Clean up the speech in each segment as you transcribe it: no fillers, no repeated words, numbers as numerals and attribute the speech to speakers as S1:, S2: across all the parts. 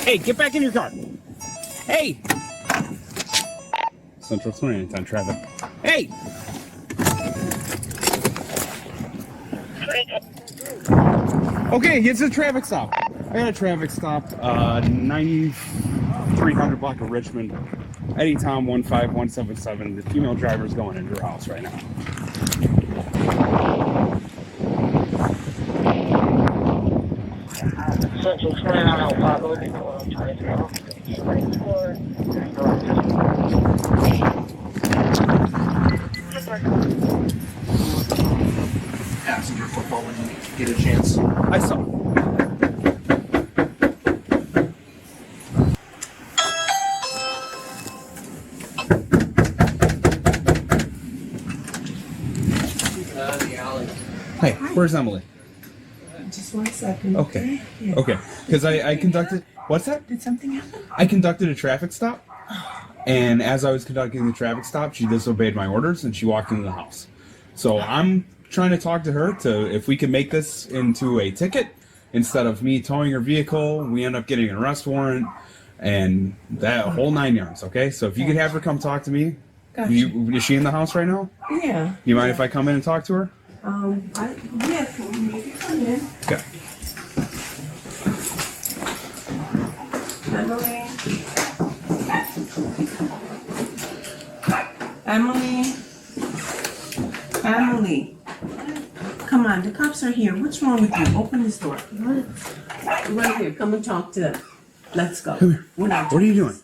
S1: Hey, get back in your car. Hey. Central 29 on traffic. Hey. Okay, it's a traffic stop. I got a traffic stop, 9300 block of Richmond, Eddie-Tom 15177. The female driver's going into her house right now.
S2: Central 29
S3: Passenger football when you get a chance.
S1: I saw. Hey, where's Emily?
S4: Just 1 second.
S1: Okay.
S4: Yeah.
S1: Okay. Because I conducted. What's that?
S4: Did something happen?
S1: I conducted a traffic stop, and as I was conducting the traffic stop, she disobeyed my orders and she walked into the house. So I'm trying to talk to her to if we can make this into a ticket instead of me towing her vehicle. We end up getting an arrest warrant and that whole 9 yards. Okay. So if you could have her come talk to me.
S4: Gotcha.
S1: Is she in the house right now?
S4: Yeah.
S1: Do you mind if I come in and talk to her?
S4: Yeah, you can come in.
S1: Okay.
S4: Emily. Come on, the cops are here. What's wrong with you? Open this door. Right here. Come and talk to them. Let's go.
S1: Come here.
S4: We're not
S1: What are you doing?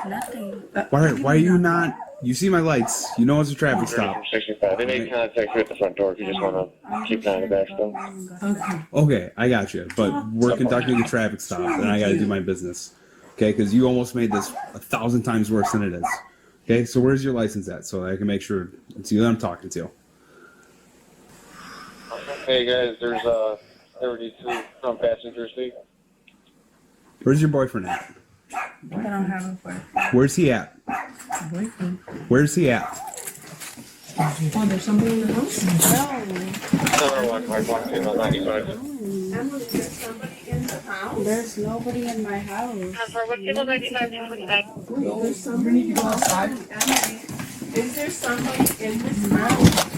S5: Nothing.
S1: Why are you not? You see my lights. You know it's a traffic stop.
S2: 65. They made contact you at the front door if you just want to keep an eye on the back still.
S4: Okay.
S1: Okay, I got you. But we're conducting a traffic stop, and I got to do my business. Okay, because you almost made this 1,000 times worse than it is. Okay, so where's your license at, so I can make sure it's you that I'm talking to.
S2: Hey guys, there's 32 front passenger seat.
S1: Where's your boyfriend at?
S5: I don't have a boyfriend.
S1: Where's he at?
S5: Boyfriend?
S1: Where's he at?
S4: Oh, there's somebody in the house?
S5: No.
S2: Number 1, Mark 195.
S4: Emily, there's somebody in the house?
S5: There's nobody in my house.
S4: There's somebody in the house? Is there somebody in this house?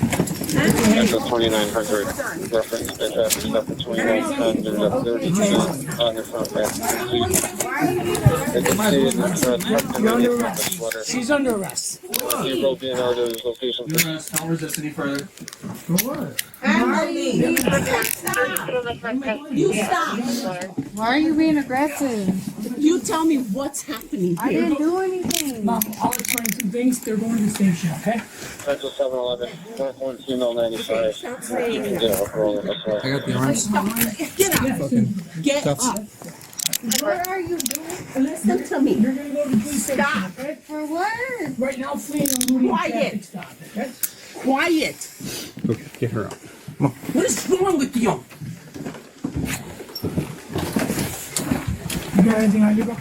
S2: Central 2900 reference to traffic stop at 2910. There's a 32 on the front passenger seat. They can see it in the sweater.
S6: She's under arrest.
S2: You wrote the NR's location.
S3: You're gonna tell resist any further. For what?
S4: Emily! You stop!
S5: Why are you being aggressive?
S4: You tell me what's happening
S5: I
S4: here.
S5: didn't do anything.
S6: Mom, I'll explain some things. They're going to the station, okay?
S2: Central 711. North 1 female 95. Yeah, rolling this way.
S3: I got the arms.
S4: Get up! Get up!
S5: What are you doing?
S4: Listen to me.
S6: You're going to go to the police station,
S4: Stop.
S6: okay?
S5: For what?
S6: Right now, fleeing and looting
S4: Quiet.
S6: traffic stop, okay?
S4: Quiet!
S1: Okay, get her out.
S4: What is wrong with you?
S6: You got anything on you, bro?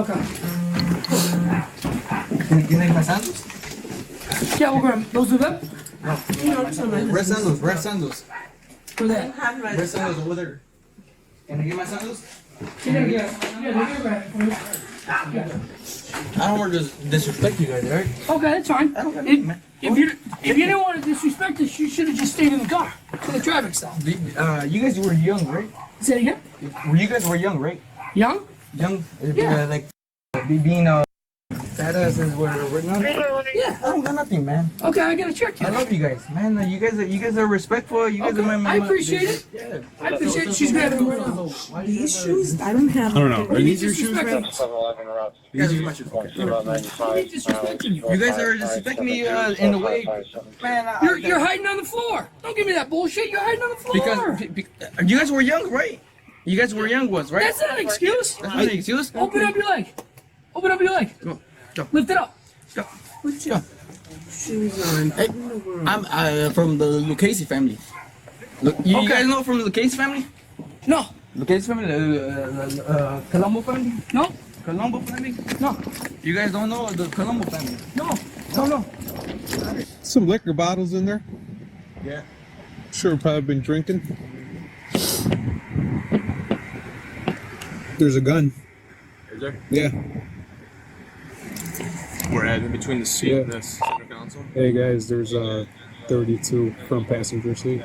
S6: Okay.
S3: Can you make my sandals?
S6: Yeah, we're going to, those are them?
S3: Red sandals, red sandals.
S6: For that.
S3: Red sandals over there. Can I get my sandals?
S6: Yeah, they're right.
S3: I don't want to disrespect you guys, right?
S6: Okay, that's fine. If you didn't want to disrespect us, you should have just stayed in the car for the traffic stop.
S3: You guys were young, right?
S6: Say it again?
S3: You guys were young, right?
S6: Young?
S3: Young?
S6: Yeah.
S3: Like, being fat ass is what we're not.
S6: Yeah.
S3: I don't got nothing, man.
S6: Okay, I gotta check you.
S3: I love you guys, man. You guys are respectful. You guys
S6: Okay,
S3: are my.
S6: I appreciate it.
S3: Yeah.
S6: I appreciate it. She's grabbing them right now.
S4: These shoes? I don't have.
S1: I don't know. Are these your shoes, man?
S2: Central 711 route.
S3: These are my shoes.
S2: Female 95.
S3: You guys are disrespecting me in a way, man.
S6: You're hiding on the floor. Don't give me that bullshit. You're hiding on the floor.
S3: Because you guys were young, right? You guys were young ones, right?
S6: That's not an excuse.
S3: That's not an excuse.
S6: Open up your leg. Open up your leg.
S3: Go.
S6: Lift it up.
S3: Go.
S4: Put your shoes on.
S3: Hey, I'm from the Lucchese family. Look, you guys know from the Lucchese family?
S6: No.
S3: Lucchese family, Colombo family?
S6: No.
S3: Colombo family?
S6: No.
S3: You guys don't know the Colombo family?
S6: No. No.
S7: Some liquor bottles in there.
S3: Yeah.
S7: Sure, probably been drinking. There's a gun.
S8: Is there?
S7: Yeah.
S8: We're at in between the seat
S7: Yeah.
S8: and the center console.
S7: Hey guys, there's a 32 front passenger seat.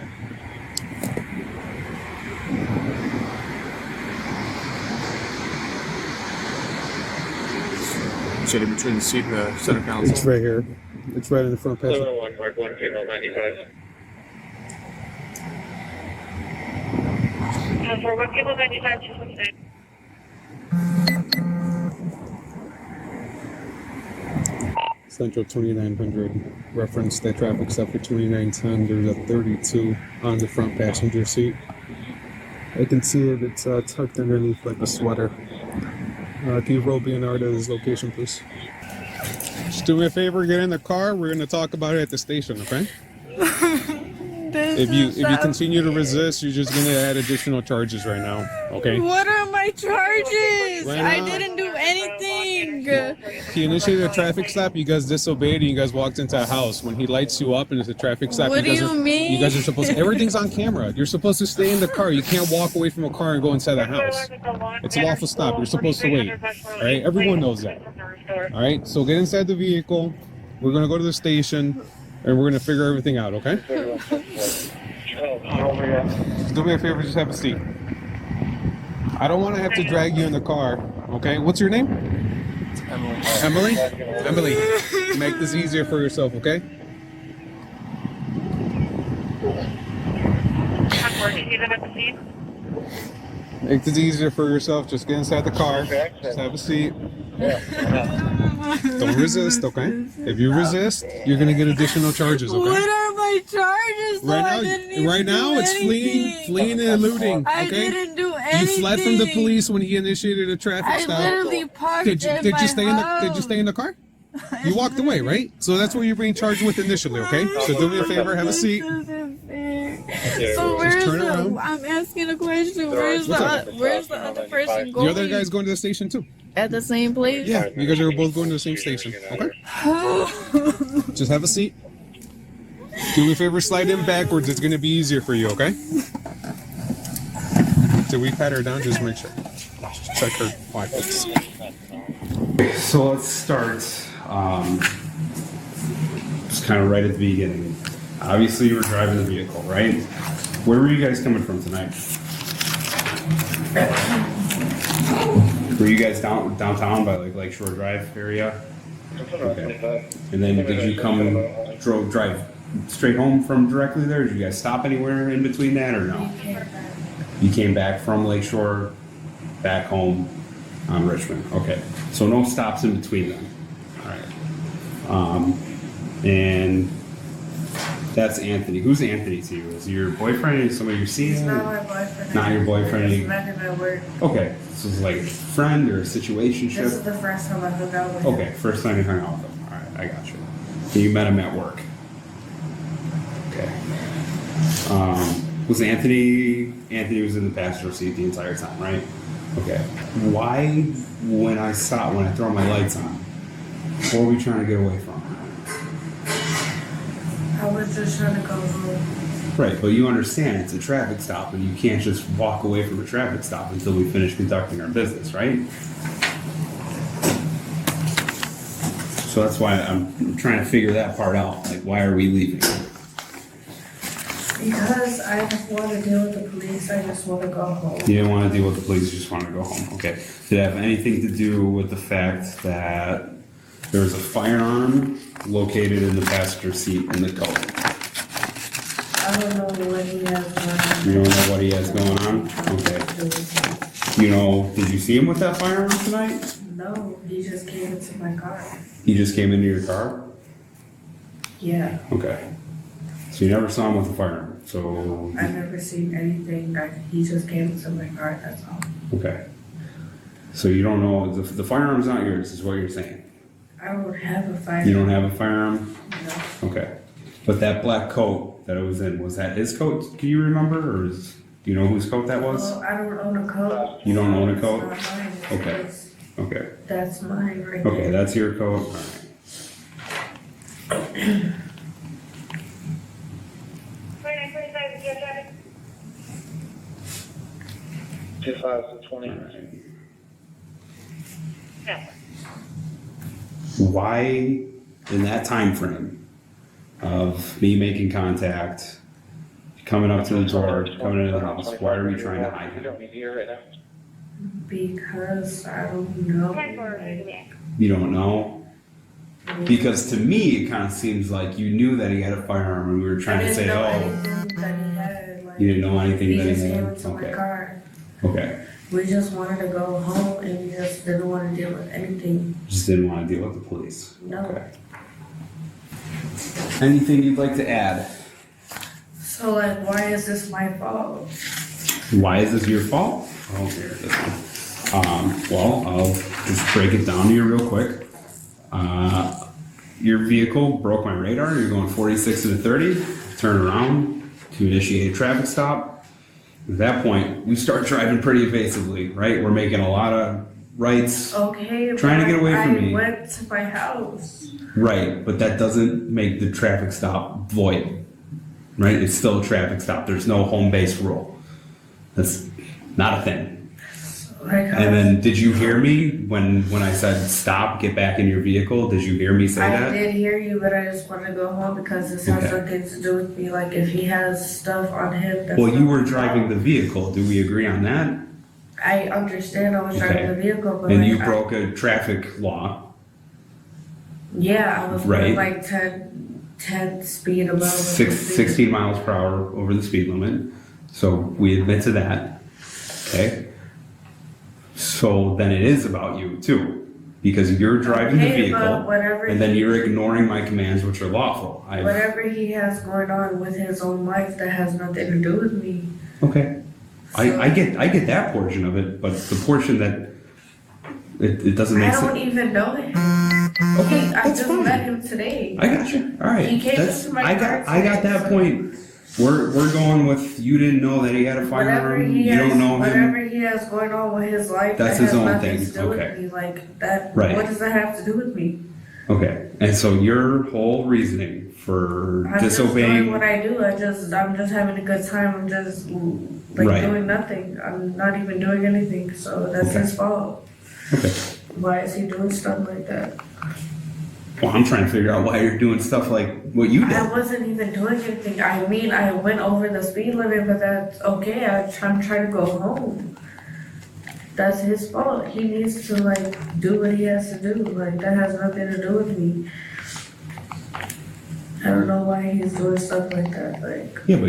S8: Shit, in between the seat and the center console.
S7: It's right here. It's right in the front passenger.
S2: 701, Mark 1, Kilo 95.
S9: For 1 Kilo 95, just one second.
S7: Central 2900. Reference that traffic stop for 2910. There's a 32 on the front passenger seat. I can see it. It's tucked underneath like a sweater. Can you roll Leonardo's location, please? Just do me a favor, get in the car. We're going to talk about it at the station, okay? If you continue to resist, you're just going to add additional charges right now, okay?
S5: What are my charges?
S7: Right
S5: I
S7: now-
S5: didn't do anything.
S7: He initiated a traffic stop. You guys disobeyed, and you guys walked into a house. When he lights you up and it's a traffic stop,
S5: What do
S7: you
S5: you mean?
S7: You guys are supposed to. Everything's on camera. You're supposed to stay in the car. You can't walk away from a car and go inside the house. It's a lawful stop. You're supposed to wait. All right, everyone knows that. All right, so get inside the vehicle. We're gonna go to the station, and we're gonna figure everything out. Okay? Do me a favor, just have a seat. I don't want to have to drag you in the car. Okay? What's your name? Emily? Emily, make this easier for yourself, okay? Make this easier for yourself. Just get inside the car. Just have a seat. Don't resist, okay? If you resist, you're gonna get additional charges,
S5: What
S7: okay?
S5: are my charges? though? I didn't even
S7: Right now,
S5: do
S7: it's
S5: anything.
S7: fleeing and eluding,
S5: I
S7: okay?
S5: didn't do
S7: You
S5: anything.
S7: fled from the police when he initiated a traffic
S5: I
S7: stop.
S5: literally parked
S7: Did you
S5: in
S7: did
S5: my
S7: you stay in the
S5: house.
S7: Did you stay in the car? You walked away, right? So that's what you're being charged with initially, okay? So do me a favor, have a seat.
S5: This isn't fair.
S2: Yeah,
S5: So
S2: just
S5: where's
S7: turn
S5: the?
S7: around.
S5: I'm asking a question. Where's
S7: What's up?
S5: Where's the other person going?
S7: The other guy's going to the station too.
S5: At the same place?
S7: Yeah, you guys are both going to the same station. Okay? Just have a seat. Do me a favor, slide in backwards. It's going to be easier for you, okay? Did we pat her down? Just make sure. Just check her vitals.
S1: So let's start just kind of right at the beginning. Obviously, you were driving the vehicle, right? Where were you guys coming from tonight? Were you guys downtown by like Lakeshore Drive area? Okay. And then did you drive straight home from directly there? Did you guys stop anywhere in between that or no? You came back from Lakeshore, back home on Richmond. Okay. So no stops in between them. All right. And that's Anthony. Who's Anthony to you? Is he your boyfriend? Is somebody you're seeing?
S10: He's not my boyfriend.
S1: Not your boyfriend?
S10: I just met him at work.
S1: Okay. So it's like a friend or a situationship?
S10: This is the first time I hung out with him.
S1: Okay, first time you hung out with him. All right, I got you. So you met him at work. Okay. Was Anthony was in the passenger seat the entire time, right? Okay. Why, when I throw my lights on, what are we trying to get away from?
S10: I was just trying to go home.
S1: Right, but you understand it's a traffic stop and you can't just walk away from a traffic stop until we finish conducting our business, right? So that's why I'm trying to figure that part out. Like, why are we leaving?
S10: Because I don't want to deal with the police, I just want to go home.
S1: You didn't want to deal with the police, you just want to go home. Okay. Did it have anything to do with the fact that there was a firearm located in the passenger seat in the coat?
S10: I don't know what he has going on.
S1: You don't know what he has going on? Okay. You know, did you see him with that firearm tonight?
S10: No, he just came into my car.
S1: He just came into your car?
S10: Yeah,
S1: Okay. So you never saw him with a firearm. So
S10: I never seen anything. He just came into my car, that's all.
S1: okay. So you don't know the firearm's not yours, is what you're saying.
S10: I don't have a firearm.
S1: You don't have a firearm?
S10: No.
S1: Okay. But that black coat that it was in, was that his coat? Can you remember, or do you know whose coat that was?
S10: Well, I don't own a coat.
S1: You don't own a
S10: It's
S1: coat?
S10: not mine.
S1: Okay.
S10: It's-
S1: Okay.
S10: That's mine right
S1: Okay,
S10: there.
S1: that's your coat. All right.
S2: 25 to 29.
S9: Yeah.
S1: Why, in that time frame of me making contact, coming up to the door, coming into the house, why are we trying to hide
S2: You
S1: him?
S2: don't need to hear right now.
S10: Because I don't know.
S1: You don't know? Because to me, it kind of seems like you knew that he had a firearm and we were trying to say,
S10: know
S1: oh,
S10: anything that he had. Like,
S1: you didn't know anything
S10: we
S1: that he
S10: just
S1: had?
S10: came into my
S1: Okay.
S10: car.
S1: Okay.
S10: We just wanted to go home and we just didn't want to deal with anything.
S1: Just didn't want to deal with the police.
S10: No.
S1: Okay. Anything you'd like to add?
S10: So like, why is this my fault?
S1: Why is this your fault? Oh, here, this one. Well, I'll just break it down to you real quick. Your vehicle broke my radar. You're going 46 to 30. Turn around to initiate a traffic stop. At that point, we start driving pretty evasively, right? We're making a lot of rights.
S10: Okay,
S1: Trying to
S10: but
S1: get away from me.
S10: I went to my house.
S1: Right, but that doesn't make the traffic stop void. Right? It's still a traffic stop. There's no home base rule. That's not a thing.
S10: Like,
S1: And then, did you hear me when I said stop, get back in your vehicle? Did you hear me say
S10: I
S1: that?
S10: did hear you, but I just want to go home because this has
S1: Okay.
S10: nothing to do with me. Like, if he has stuff on him, that's
S1: Well, you
S10: not
S1: were
S10: my
S1: driving
S10: fault.
S1: the vehicle. Do we agree on that?
S10: I understand I was driving
S1: Okay.
S10: the vehicle, but
S1: And
S10: like,
S1: you broke a traffic law.
S10: yeah, I was
S1: Right.
S10: going like 10 speed above.
S1: 16 miles per hour over the speed limit. So we admit to that. Okay. So then it is about you too, because you're driving the
S10: Okay,
S1: vehicle,
S10: but whatever
S1: and then
S10: he-
S1: you're ignoring my commands, which are lawful.
S10: Whatever he has going on with his own life, that has nothing to do with me.
S1: Okay. I get that portion of it, but the portion that it doesn't make
S10: I don't
S1: sense.
S10: even know him.
S1: Okay,
S10: I
S1: that's
S10: just
S1: fine.
S10: met him today.
S1: I got you. All right.
S10: He came
S1: That's,
S10: into my
S1: I
S10: car
S1: got
S10: today,
S1: that
S10: so-
S1: point. We're going with you didn't know that he had a
S10: Whatever
S1: firearm.
S10: he
S1: You
S10: has,
S1: don't know him.
S10: whatever he has going on with his life,
S1: That's
S10: that
S1: his
S10: has
S1: own
S10: nothing
S1: thing.
S10: to do
S1: Okay.
S10: with me. Like that.
S1: Right.
S10: What does that have to do with me?
S1: Okay. And so your whole reasoning for
S10: I'm just
S1: disobeying.
S10: doing what I do. I'm just having a good time. I'm just like
S1: Right.
S10: doing nothing. I'm not even doing anything. So that's
S1: Okay.
S10: his fault.
S1: Okay.
S10: Why is he doing stuff like that?
S1: Well, I'm trying to figure out why you're doing stuff like what you
S10: I
S1: did.
S10: wasn't even doing anything. I mean, I went over the speed limit, but that's okay. I'm trying to go home. That's his fault. He needs to like do what he has to do. Like that has nothing to do with me. I don't know why he's doing stuff like that. Like.
S1: Yeah, but